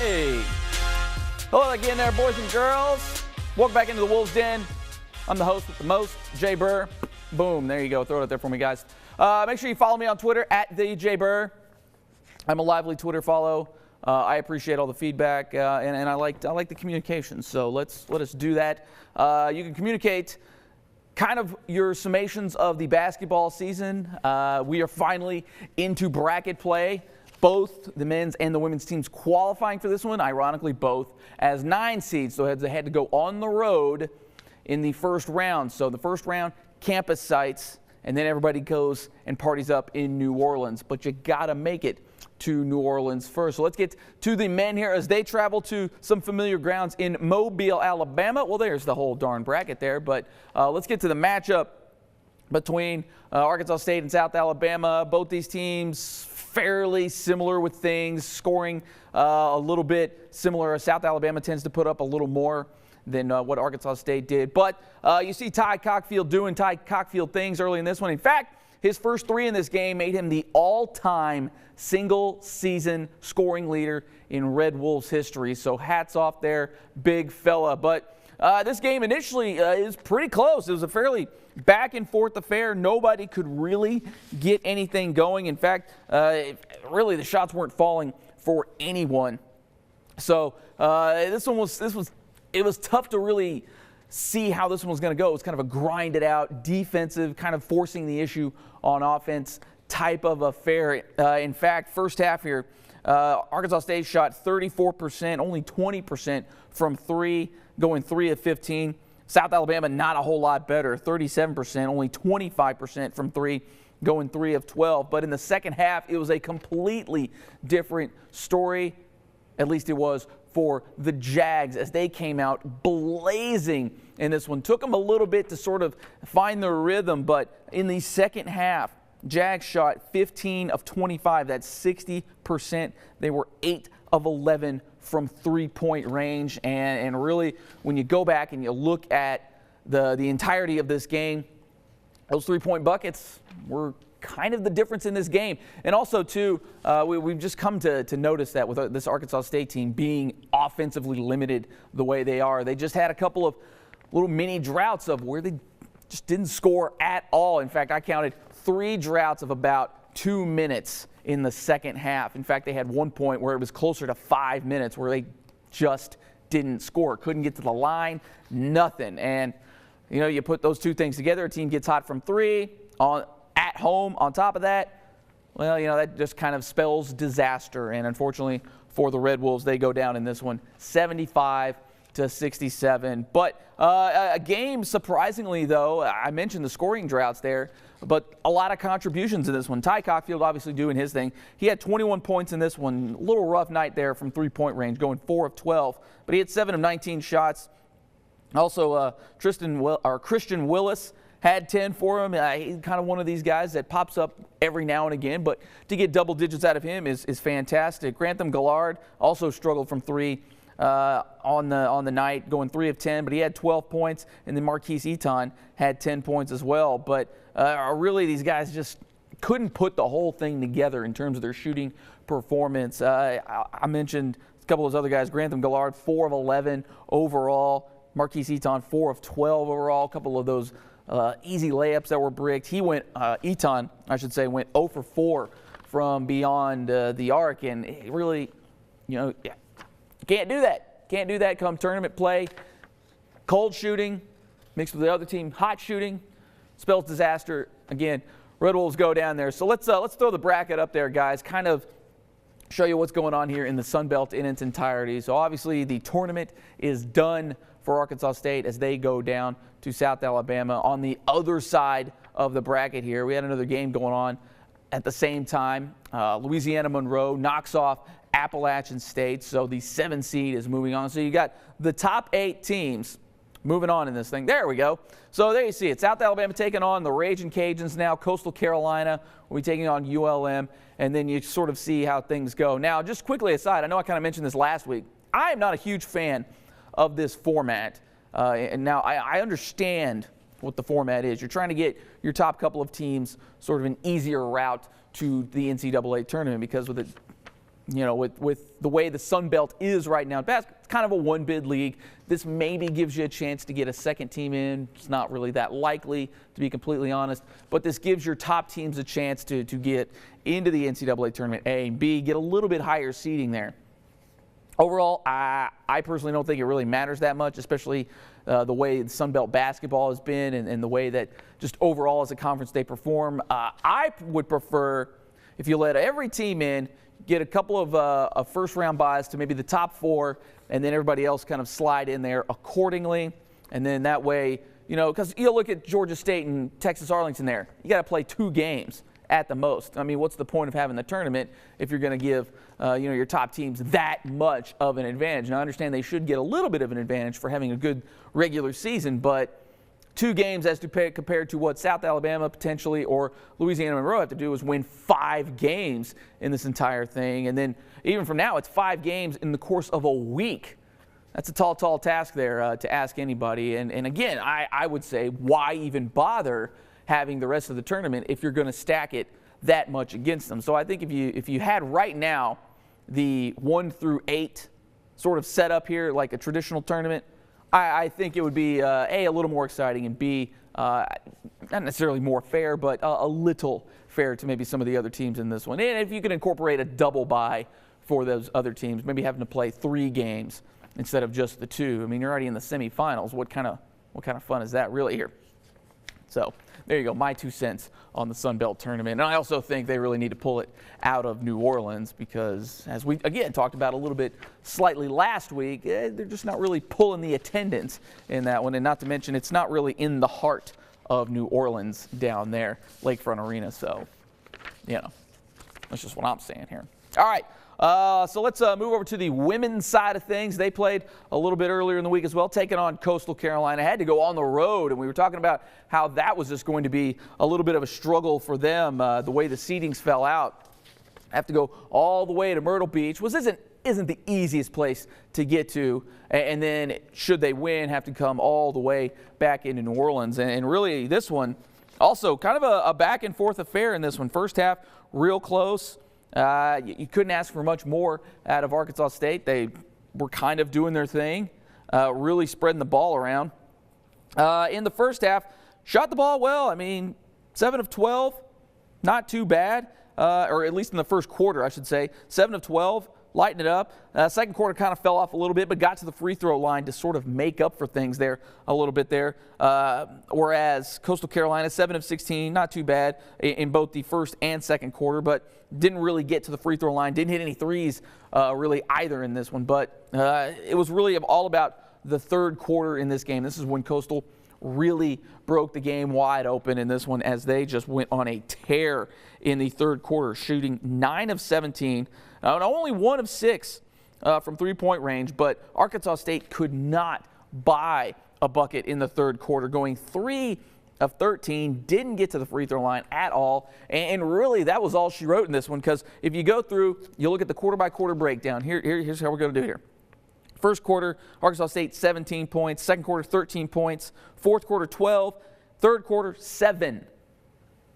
Hey! Hello again there, boys and girls. Welcome back into the Wolves Den. I'm the host with the most, Jay Bir. Boom, there you go. Throw it out there for me, guys. Make sure you follow me on Twitter, @TheJayBir. I'm a lively Twitter follow. I appreciate all the feedback, and I like the communication. So let us do that. You can communicate kind of your summations of the basketball season. We are finally into bracket play. Both the men's and the women's teams qualifying for this one, ironically both as 9 seeds. So they had to go on the road in the first round. So the first round, campus sites, and then everybody goes and parties up in New Orleans. But you got to make it to New Orleans first. So let's get to the men here as they travel to some familiar grounds in Mobile, Alabama. Well, there's the whole darn bracket there. But let's get to the matchup between Arkansas State and South Alabama. Both these teams fairly similar with things, scoring a little bit similar. South Alabama tends to put up a little more than what Arkansas State did. But you see Ty Cockfield doing Ty Cockfield things early in this one. In fact, his first 3 in this game made him the all-time single-season scoring leader in Red Wolves history. So hats off there, big fella. But this game initially is pretty close. It was a fairly back-and-forth affair. Nobody could really get anything going. In fact, really the shots weren't falling for anyone. So it was tough to really see how this one was going to go. It was kind of a grinded-out, defensive, kind of forcing the issue on offense type of affair. In fact, first half here, Arkansas State shot 34%, only 20% from 3, going 3 of 15. South Alabama, not a whole lot better, 37%, only 25% from 3, going 3 of 12. But in the second half, it was a completely different story. At least it was for the Jags as they came out blazing in this one. Took them a little bit to sort of find their rhythm, but in the second half, Jags shot 15 of 25. That's 60%. They were 8 of 11 from three-point range. And really, when you go back and you look at the entirety of this game, those three-point buckets were kind of the difference in this game. And also, too, we've just come to notice that with this Arkansas State team being offensively limited the way they are. They just had a couple of little mini droughts of where they just didn't score at all. In fact, I counted 3 droughts of about 2 minutes in the second half. In fact, they had one point where it was closer to 5 minutes where they just didn't score. Couldn't get to the line, nothing. And, you know, you put those two things together, a team gets hot from 3 at home on top of that, well, you know, that just kind of spells disaster. And unfortunately for the Red Wolves, they go down in this one 75-67. But a game, surprisingly, though, I mentioned the scoring droughts there, but a lot of contributions in this one. Ty Cockfield obviously doing his thing. He had 21 points in this one. A little rough night there from three-point range, going 4 of 12. But he had 7 of 19 shots. Also, Christian Willis had 10 for him. He's kind of one of these guys that pops up every now and again, but to get double digits out of him is fantastic. Grantham Gallard also struggled from 3 on the night, going 3 of 10, but he had 12 points, and then Marquise Eaton had 10 points as well. But really, these guys just couldn't put the whole thing together in terms of their shooting performance. I mentioned a couple of those other guys. Grantham Gallard, 4 of 11 overall. Marquise Eaton, 4 of 12 overall. A couple of those easy layups that were bricked. He went, Eaton, I should say, went 0 for 4 from beyond the arc, and he really, you know, can't do that. Can't do that come tournament play. Cold shooting mixed with the other team hot shooting spells disaster. Again, Red Wolves go down there. So let's throw the bracket up there, guys. Kind of show you what's going on here in the Sun Belt in its entirety. So obviously the tournament is done for Arkansas State as they go down to South Alabama. On the other side of the bracket here, we had another game going on at the same time. Louisiana Monroe knocks off Appalachian State, so the 7 seed is moving on. So you got the top 8 teams moving on in this thing. There we go. So there you see it. South Alabama taking on the Ragin' Cajuns now. Coastal Carolina will be taking on ULM, and then you sort of see how things go. Now, just quickly aside, I know I kind of mentioned this last week. I am not a huge fan of this format. And now I understand what the format is. You're trying to get your top couple of teams sort of an easier route to the NCAA tournament because with it with the way the Sun Belt is right now, it's kind of a one-bid league. This maybe gives you a chance to get a second team in. It's not really that likely, to be completely honest. But this gives your top teams a chance to get into the NCAA tournament, A, and B, get a little bit higher seeding there. Overall, I personally don't think it really matters that much, especially the way the Sun Belt basketball has been and the way that just overall as a conference they perform. I would prefer if you let every team in, get a couple of first-round buys to maybe the top 4, and then everybody else kind of slide in there accordingly. And then that way, because you look at Georgia State and Texas Arlington there, you got to play 2 games at the most. I mean, what's the point of having the tournament if you're going to give your top teams that much of an advantage? Now, I understand they should get a little bit of an advantage for having a good regular season, but 2 games as compared to what South Alabama potentially or Louisiana Monroe have to do is win 5 games in this entire thing. And then even from now, it's 5 games in the course of a week. That's a tall, tall task there to ask anybody. And again, I would say, why even bother having the rest of the tournament if you're going to stack it that much against them? So I think if you had right now the 1 through 8 sort of set up here like a traditional tournament, I think it would be, A, a little more exciting, and B, not necessarily more fair, but a little fair to maybe some of the other teams in this one. And if you can incorporate a double bye for those other teams, maybe having to play 3 games instead of just the 2. I mean, you're already in the semifinals. What kind of fun is that really here? So there you go, my 2 cents on the Sun Belt tournament. And I also think they really need to pull it out of New Orleans because, as we, again, talked about a little bit slightly last week, they're just not really pulling the attendance in that one. And not to mention, it's not really in the heart of New Orleans down there, Lakefront Arena. So, that's just what I'm saying here. All right. So let's move over to the women's side of things. They played a little bit earlier in the week as well, taking on Coastal Carolina. Had to go on the road, and we were talking about how that was just going to be a little bit of a struggle for them, the way the seedings fell out. Have to go all the way to Myrtle Beach, which isn't the easiest place to get to, and then should they win, have to come all the way back into New Orleans. And really, this one also kind of a back and forth affair in this one. First half, real close. You couldn't ask for much more out of Arkansas State. They were kind of doing their thing, really spreading the ball around. In the first half, shot the ball well. I mean, 7 of 12, not too bad, or at least in the first quarter, I should say. 7 of 12, lighten it up. Second quarter kind of fell off a little bit, but got to the free throw line to sort of make up for things there a little bit there. Whereas Coastal Carolina, 7 of 16, not too bad in both the first and second quarter, but didn't really get to the free throw line. Didn't hit any threes really either in this one. But it was really all about the third quarter in this game. This is when Coastal really broke the game wide open in this one as they just went on a tear in the third quarter, shooting 9 of 17, only 1 of 6 from three-point range, but Arkansas State could not buy a bucket in the third quarter, going 3 of 13, didn't get to the free throw line at all, and really that was all she wrote in this one, because if you go through, you look at the quarter-by-quarter breakdown. Here's how we're going to do it here. First quarter, Arkansas State 17 points. Second quarter, 13 points. Fourth quarter, 12. Third quarter, 7.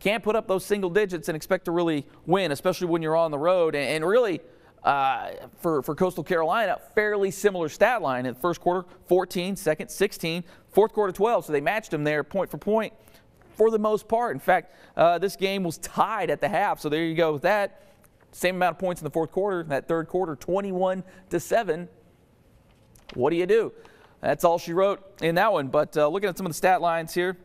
Can't put up those single digits and expect to really win, especially when you're on the road. And really, for Coastal Carolina, fairly similar stat line. In the first quarter, 14. Second, 16. Fourth quarter, 12. So they matched them there point for point for the most part. In fact, this game was tied at the half. So there you go with that. Same amount of points in the fourth quarter. That third quarter, 21-7. What do you do? That's all she wrote in that one. But looking at some of the stat lines here,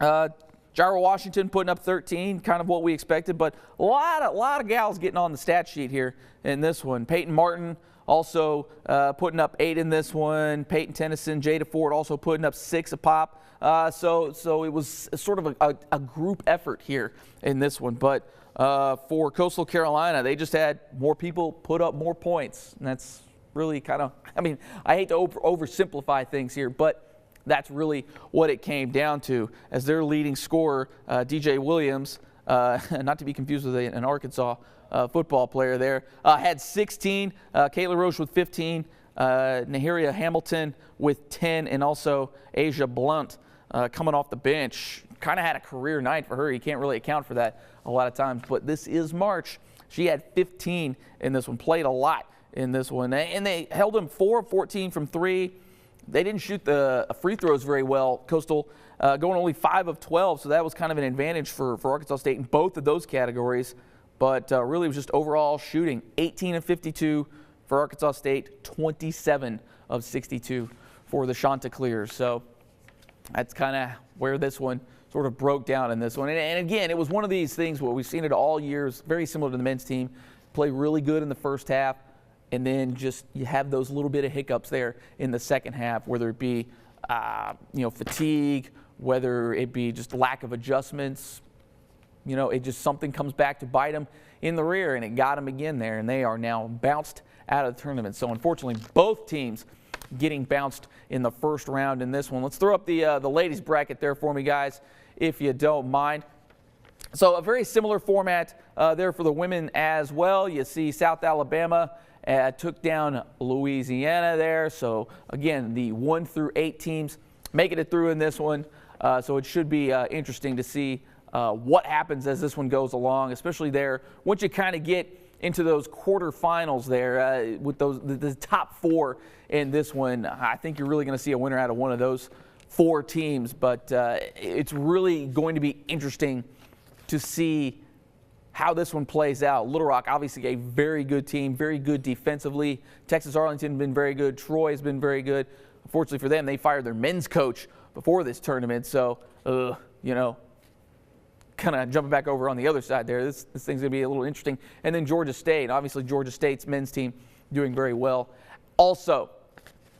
Jaira Washington putting up 13, kind of what we expected, but a lot of gals getting on the stat sheet here in this one. Peyton Martin also putting up 8 in this one. Peyton Tennyson, Jada Ford also putting up 6 a pop. So it was sort of a group effort here in this one. But for Coastal Carolina, they just had more people put up more points, and that's really kind of, I mean, I hate to oversimplify things here, but that's really what it came down to, as their leading scorer, DJ Williams, not to be confused with an Arkansas football player there, had 16, Kayla Roche with 15, Nahiria Hamilton with 10, and also Asia Blunt coming off the bench. Kind of had a career night for her. You can't really account for that a lot of times, but this is March. She had 15 in this one, played a lot in this one. And they held them 4 of 14 from 3. They didn't shoot the free throws very well. Coastal going only 5 of 12, so that was kind of an advantage for Arkansas State in both of those categories. But really, it was just overall shooting. 18 of 52 for Arkansas State, 27 of 62 for the Chanticleers. So that's kind of where this one sort of broke down in this one. And again, it was one of these things where we've seen it all years, very similar to the men's team. Play really good in the first half, and then just you have those little bit of hiccups there in the second half, whether it be fatigue, whether it be just lack of adjustments. It just something comes back to bite them in the rear, and it got them again there, and they are now bounced out of the tournament. So unfortunately, both teams getting bounced in the first round in this one. Let's throw up the ladies bracket there for me, guys, if you don't mind. So a very similar format there for the women as well. You see South Alabama took down Louisiana there. So again, the 1 through 8 teams making it through in this one. So it should be interesting to see what happens as this one goes along, especially there once you kind of get into those quarterfinals there with the top 4 in this one. I think you're really going to see a winner out of one of those 4 teams, but it's really going to be interesting to see how this one plays out. Little Rock, obviously a very good team, very good defensively. Texas Arlington has been very good. Troy has been very good. Unfortunately for them, they fired their men's coach before this tournament, so kind of jumping back over on the other side there. This thing's going to be a little interesting. And then Georgia State. Obviously, Georgia State's men's team doing very well also.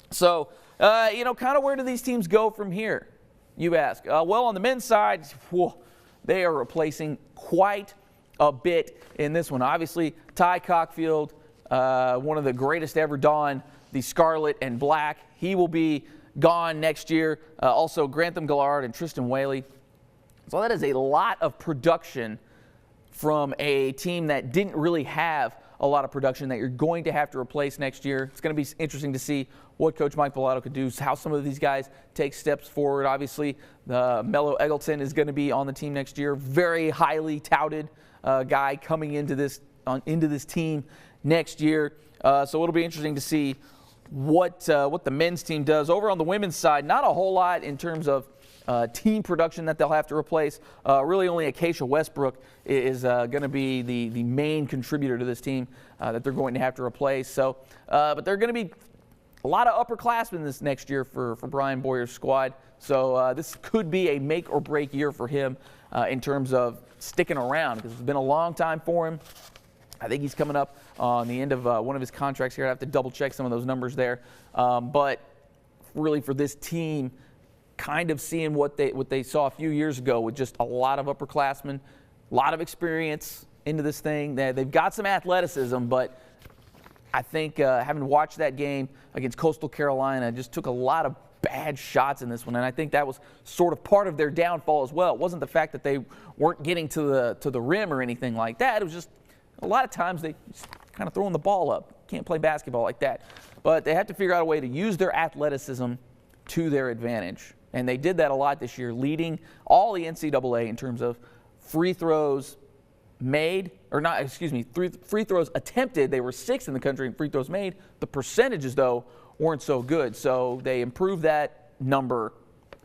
So, kind of where do these teams go from here, you ask? Well, on the men's side, they are replacing quite a bit in this one. Obviously, Ty Cockfield, one of the greatest ever don the scarlet and black. He will be gone next year. Also, Grantham Gillard and Tristan Whaley. So that is a lot of production from a team that didn't really have a lot of production that you're going to have to replace next year. It's going to be interesting to see what Coach Mike Pilato could do, how some of these guys take steps forward. Obviously, Mello Eggleton is going to be on the team next year. Very highly touted guy coming into this team next year. So it'll be interesting to see what the men's team does. Over on the women's side, not a whole lot in terms of team production that they'll have to replace. Really only Acacia Westbrook is going to be the main contributor to this team that they're going to have to replace. So, but they're going to be a lot of upperclassmen this next year for Brian Boyer's squad. So this could be a make or break year for him in terms of sticking around, because it's been a long time for him. I think he's coming up on the end of one of his contracts here. I have to double check some of those numbers there. But really for this team, kind of seeing what they saw a few years ago with just a lot of upperclassmen, a lot of experience into this thing. They've got some athleticism, but I think having watched that game against Coastal Carolina, just took a lot of bad shots in this one, and I think that was sort of part of their downfall as well. It wasn't the fact that they weren't getting to the rim or anything like that. It was just a lot of times they just kind of throwing the ball up. Can't play basketball like that. But they have to figure out a way to use their athleticism to their advantage. And they did that a lot this year, leading all the NCAA in terms of free throws made, or not, excuse me, free throws attempted. They were 6th in the country in free throws made. The percentages, though, weren't so good. So they improved that number.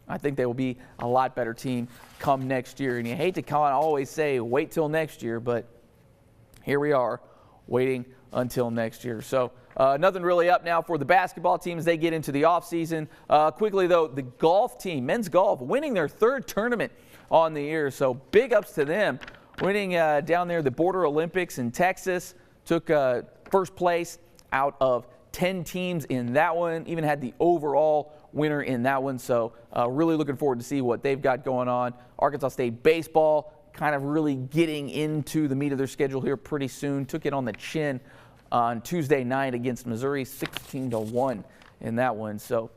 I think they will be a lot better team come next year. And you hate to kind of always say, wait till next year, but here we are waiting until next year. So nothing really up now for the basketball team as they get into the offseason. Quickly, though, the golf team, men's golf, winning their 3rd tournament on the year. So big ups to them. Winning down there the Border Olympics in Texas. Took first place out of 10 teams in that one. Even had the overall winner in that one. So really looking forward to see what they've got going on. Arkansas State baseball kind of really getting into the meat of their schedule here pretty soon. Took it on the chin on Tuesday night against Missouri, 16-1 in that one. So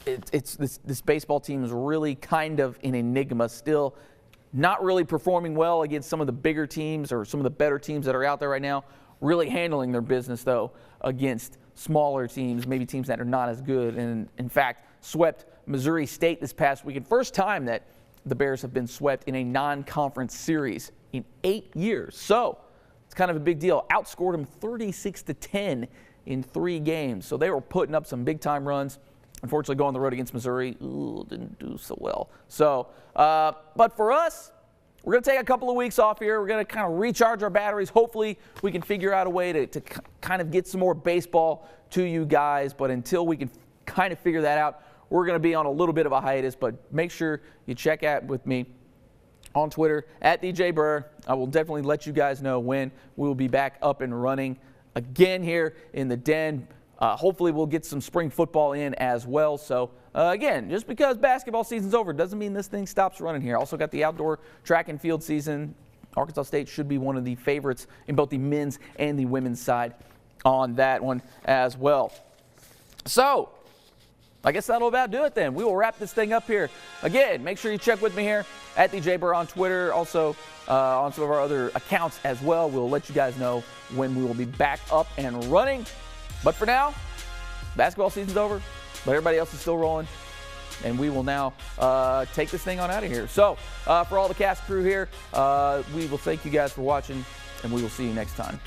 this baseball team is really kind of an enigma still. Not really performing well against some of the bigger teams or some of the better teams that are out there right now. Really handling their business, though, against smaller teams, maybe teams that are not as good. And, in fact, swept Missouri State this past weekend. First time that the Bears have been swept in a non-conference series in 8 years. So it's It's kind of a big deal. Outscored them 36-10 in 3 games. So they were putting up some big-time runs. Unfortunately, going on the road against Missouri, didn't do so well. So, but for us, we're going to take a couple of weeks off here. We're going to kind of recharge our batteries. Hopefully, we can figure out a way to kind of get some more baseball to you guys. But until we can kind of figure that out, we're going to be on a little bit of a hiatus. But make sure you check out with me on Twitter at Jay Bir. I will definitely let you guys know when we will be back up and running again here in the den. Hopefully we'll get some spring football in as well. So again, just because basketball season's over doesn't mean this thing stops running here. Also got the outdoor track and field season. Arkansas State should be one of the favorites in both the men's and the women's side on that one as well. So I guess that'll about do it then. We will wrap this thing up here. Again, make sure you check with me here at Jay Bir on Twitter, also on some of our other accounts as well. We'll let you guys know when we will be back up and running. But for now, basketball season's over, but everybody else is still rolling, and we will now take this thing on out of here. So for all the cast crew here, we will thank you guys for watching, and we will see you next time.